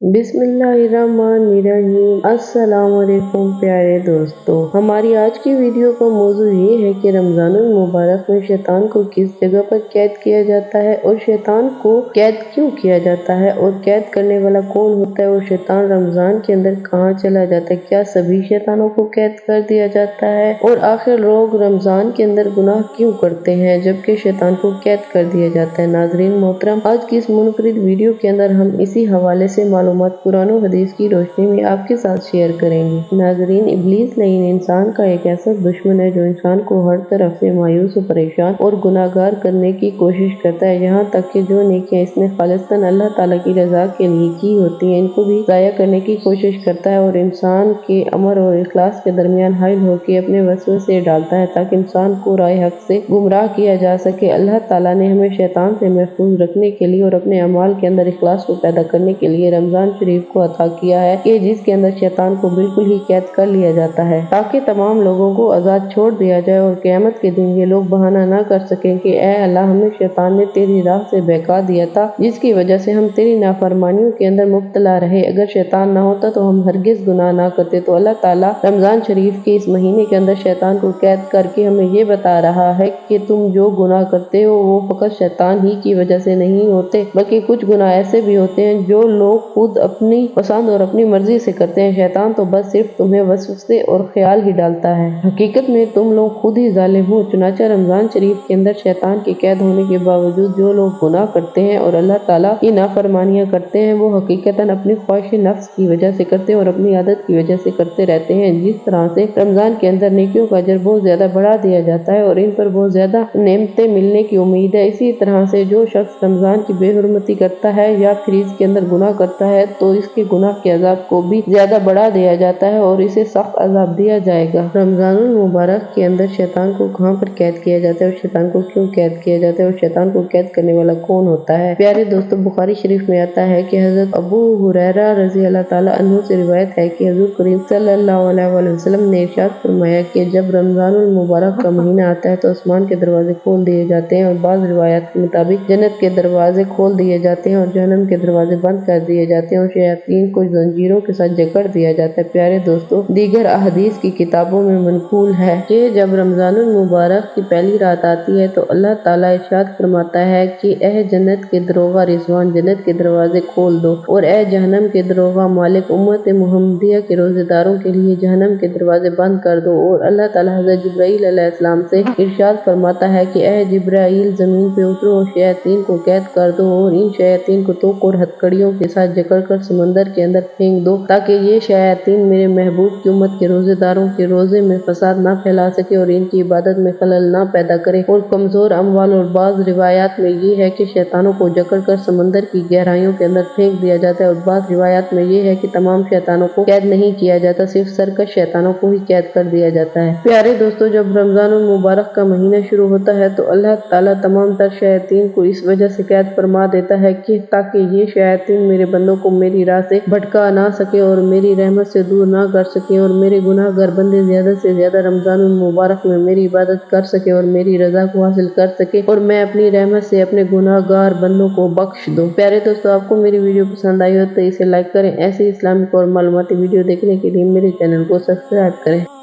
बिस्मिल्लाहिर्रहमानिर्रहीम। अस्सलाम वालेकुम प्यारे दोस्तों, हमारी आज की वीडियो का मौजू ये है कि रमज़ानुल मुबारक में शैतान को किस जगह पर कैद किया जाता है और शैतान को कैद क्यों किया जाता है और कैद करने वाला कौन होता है और शैतान रमज़ान के अंदर कहाँ चला जाता है। क्या सभी शैतानों को कैद कर दिया जाता है और आखिर लोग रमज़ान के अंदर गुनाह क्यों करते हैं जबकि शैतान को कैद कर दिया जाता है। नाज़रीन मोहतरम, आज की इस मुनफरिद वीडियो के अंदर हम इसी हवाले से मालूमात कुरान और हदीस की रोशनी में आपके साथ शेयर करेंगे। नाज़रीन, इब्लीस लईन इंसान का एक ऐसा दुश्मन है जो इंसान को हर तरफ से मायूस और परेशान और गुनाहगार करने की कोशिश करता है। यहाँ तक कि जो नेकियां इसने खालिस्तन अल्लाह ताला की रज़ा के लिए की होती हैं, इनको भी ज़ाया करने की कोशिश करता है और इंसान के अमर और इखलास के दरमियान हाइल होकर अपने वसवसे डालता है ताकि इंसान को राह हक से गुमराह किया जा सके। अल्लाह ताला ने हमें शैतान से महफूज रखने के लिए और अपने अमाल के अंदर इखलास को पैदा करने के लिए रमज़ान शरीफ को अता किया है कि जिसके अंदर शैतान को बिल्कुल ही कैद कर लिया जाता है ताकि तमाम लोगों को आज़ाद छोड़ दिया जाए और क़यामत के दिन ये लोग बहाना ना कर सकें कि ऐ अल्लाह, हमें शैतान ने तेरी राह से बहका दिया था जिसकी वजह से हम तेरी नाफरमानियों के अंदर मुब्तला रहे। अगर शैतान ना होता तो हम हरगिज़ गुनाह ना करते। तो अल्लाह ताला रमज़ान शरीफ के इस महीने के अंदर शैतान को कैद करके हमें ये बता रहा है कि तुम जो गुनाह करते हो वो फ़कत शैतान ही की वजह से नहीं होते, बल्कि कुछ गुनाह ऐसे भी होते हैं जो लोग खुद अपनी पसंद और अपनी मर्जी से करते हैं। शैतान तो बस सिर्फ तुम्हें वसवसे और ख्याल ही डालता है, हकीकत में तुम लोग खुद ही जालिम हो। चुनांचे रमज़ान शरीफ के अंदर शैतान के कैद होने के बावजूद जो लोग गुनाह करते हैं और अल्लाह ताला की नाफरमानियां करते हैं वो हकीकतन अपनी ख्वाहिश नफ्स की वजह से करते हैं और अपनी आदत की वजह से करते रहते हैं। जिस तरह से रमज़ान के अंदर नेकियों का अजर बहुत ज्यादा बढ़ा दिया जाता है और इन पर बहुत ज्यादा नेमतें मिलने की उम्मीद है, इसी तरह से जो शख्स रमज़ान की बेहुरमती करता है या फिर इसके अंदर गुनाह करता है तो इसके गुनाह के अजाब को भी ज्यादा बढ़ा दिया जाता है और इसे सख्त अजाब दिया जाएगा। रमज़ानुल मुबारक के अंदर शैतान को कहाँ पर कैद किया जाता है और शैतान को क्यों कैद किया जाता है और शैतान को कैद करने वाला कौन होता है। प्यारे दोस्तों, बुखारी शरीफ में आता है कि हजरत अबू हुरैरा रज़ी अल्लाह ताला अन्हु से रिवायत है कि हुज़ूर करीम सल्लल्लाहु अलैहि वसल्लम ने इरशाद फरमाया कि जब रमज़ानुल मुबारक का महीना आता है तो आसमान के दरवाजे खोल दिए जाते हैं और बाज़ रिवायात के मुताबिक जन्नत के दरवाजे खोल दिए जाते हैं और जहन्नम के दरवाजे बंद कर दिए जाते हैं और शयातीन को जंजीरों के साथ जकड़ दिया जाता है। प्यारे दोस्तों, दीगर अहदीस की किताबों में मनकूल है कि जब रमज़ानुल मुबारक की पहली रात आती है तो अल्लाह ताला इरशाद फरमाता है कि ऐ जन्नत के दरोगा रिजवान, जन्नत के दरवाजे खोल दो और ऐ जहन्नम के दरोगा मालिक, उम्मत मुहम्मदिया के रोजेदारों के लिए जहन्नम के दरवाजे बंद कर दो। और अल्लाह ताला हज़रत जिब्राईल अलैहिस्सलाम से इरशाद फरमाता है कि ऐ जिब्राईल, जमीन पे उतरो और शयातीन को कैद कर दो और इन शयातीन को तोक और हथकड़ियों के साथ जकड़ कर समंदर के अंदर फेंक दो ताकि ये शयातीन मेरे महबूब की उम्मत के रोजेदारों के रोजे में फसाद ना फैला सके और इनकी इबादत में खलल ना पैदा करे और कमजोर अमवाल। और बाज़ रिवायात में ये है कि शैतानों को जकड़ कर समंदर की गहराइयों के अंदर फेंक दिया जाता है और बाज़ रिवायात में ये है कि तमाम शैतानों को कैद नहीं किया जाता, सिर्फ सरकश शैतानों को ही कैद कर दिया जाता है। प्यारे दोस्तों, जब रमज़ानुल मुबारक का महीना शुरू होता है तो अल्लाह ताला तमाम तर शयातीन को इस वजह से कैद फरमा देता है कि ताकि ये शयातीन मेरे बंदों को मेरी राह से भटका ना सके और मेरी रहमत से दूर ना कर सके और मेरे गुनाहगार बंदे ज्यादा से ज्यादा रमज़ानुल मुबारक में मेरी इबादत कर सके और मेरी रजा को हासिल कर सके और मैं अपनी रहमत से अपने गुनाहगार बंदों को बख्श दूं। प्यारे दोस्तों, आपको मेरी वीडियो पसंद आई हो तो इसे लाइक करें। ऐसी इस्लामिक और मालूमाती वीडियो देखने के लिए मेरे चैनल को सब्सक्राइब करें।